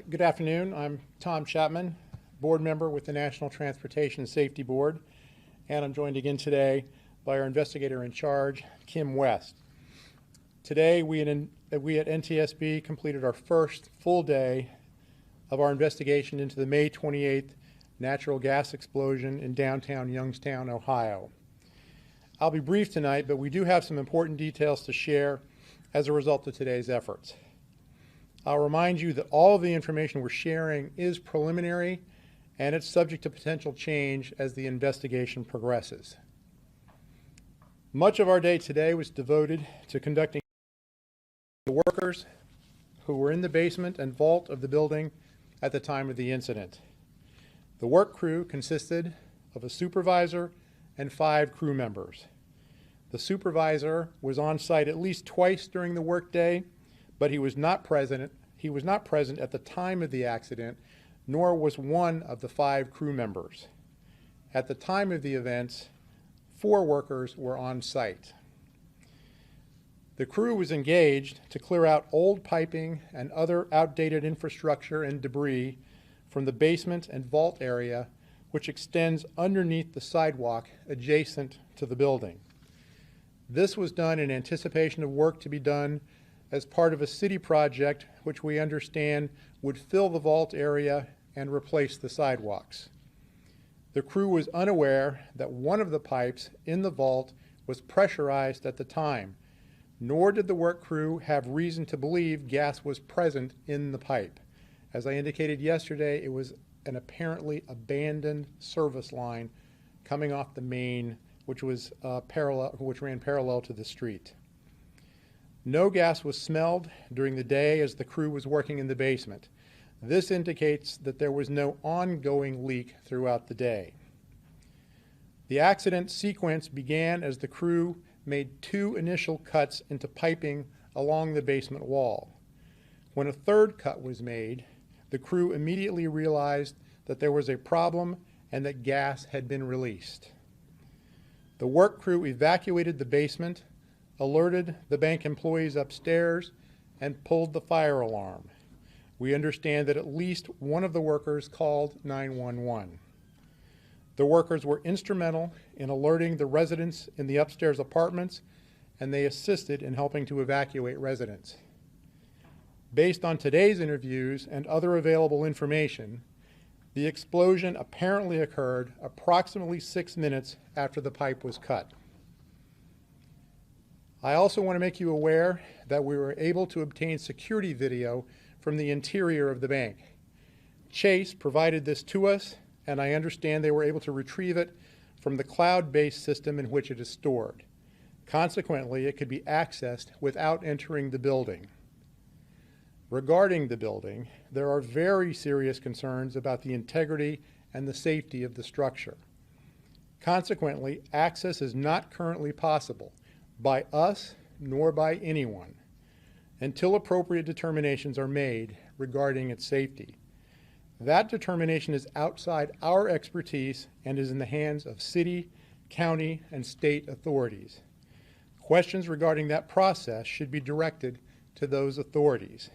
Good afternoon. I'm Tom Chapman, board member with the National Transportation Safety Board, and I'm joined again today by our investigator in charge, Kim West. Today, we at NTSB completed our first full day of our investigation into the May 28th natural gas explosion in downtown Youngstown, Ohio. I'll be brief tonight, but we do have some important details to share as a result of today's efforts. I'll remind you that all of the information we're sharing is preliminary and it's subject to potential change as the investigation progresses. Much of our day today was devoted to conducting the workers who were in the basement and vault of the building at the time of the incident. The work crew consisted of a supervisor and 5 crew members. The supervisor was on site at least twice during the workday, but he was not present at the time of the accident, nor was one of the 5 crew members. At the time of the events, 4 workers were on site. The crew was engaged to clear out old piping and other outdated infrastructure and debris from the basement and vault area, which extends underneath the sidewalk adjacent to the building. This was done in anticipation of work to be done as part of a city project which we understand would fill the vault area and replace the sidewalks. The crew was unaware that one of the pipes in the vault was pressurized at the time, nor did the work crew have reason to believe gas was present in the pipe. As I indicated yesterday, it was an apparently abandoned service line coming off the main, which ran parallel to the street. No gas was smelled during the day as the crew was working in the basement. This indicates that there was no ongoing leak throughout the day. The accident sequence began as the crew made 2 initial cuts into piping along the basement wall. When a 3rd cut was made, the crew immediately realized that there was a problem and that gas had been released. The work crew evacuated the basement, alerted the bank employees upstairs, and pulled the fire alarm. We understand that at least one of the workers called 911. The workers were instrumental in alerting the residents in the upstairs apartments, and they assisted in helping to evacuate residents. Based on today's interviews and other available information, the explosion apparently occurred approximately 6 minutes after the pipe was cut. I also want to make you aware that we were able to obtain security video from the interior of the bank. Chase provided this to us, and I understand they were able to retrieve it from the cloud-based system in which it is stored. Consequently, it could be accessed without entering the building. Regarding the building, there are very serious concerns about the integrity and the safety of the structure. Consequently, access is not currently possible by us nor by anyone until appropriate determinations are made regarding its safety. That determination is outside our expertise and is in the hands of city, county, and state authorities. Questions regarding that process should be directed to those authorities.